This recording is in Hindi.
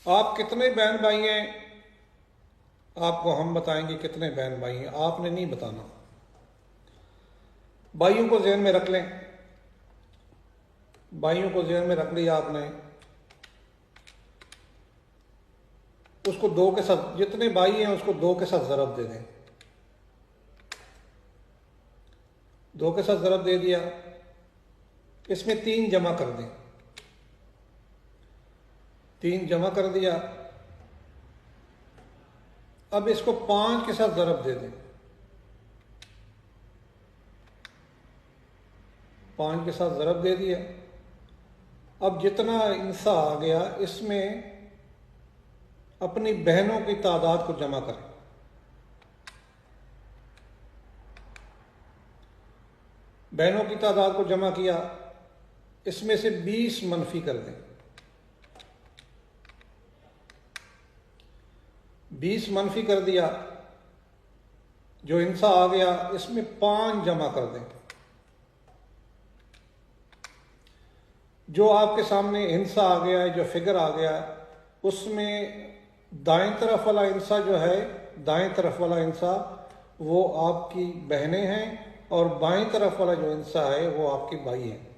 आप कितने बहन भाई हैं? आपको हम बताएंगे कितने बहन भाई हैं, आपने नहीं बताना। भाइयों को ज़हन में रख लें, भाइयों को ज़हन में रख लिया आपने। उसको दो के साथ, जितने भाई हैं उसको दो के साथ ज़रब दे दें। दो के साथ ज़रब दे दिया, इसमें 3 जमा कर दें। 3 जमा कर दिया, अब इसको 5 के साथ ज़रब दे दें। 5 के साथ ज़रब दे दिया। अब जितना इंसा आ गया इसमें अपनी बहनों की तादाद को जमा करें। बहनों की तादाद को जमा किया, इसमें से 20 मनफी कर दें। 20 मनफी कर दिया, जो इंसा आ गया इसमें 5 जमा कर दें। जो आपके सामने हिंसा आ गया है, जो फिगर आ गया है, उसमें दाएं तरफ वाला इंसा जो है, दाएं तरफ वाला इंसा वो आपकी बहनें हैं और बाएं तरफ वाला जो इंसा है वो आपके भाई हैं।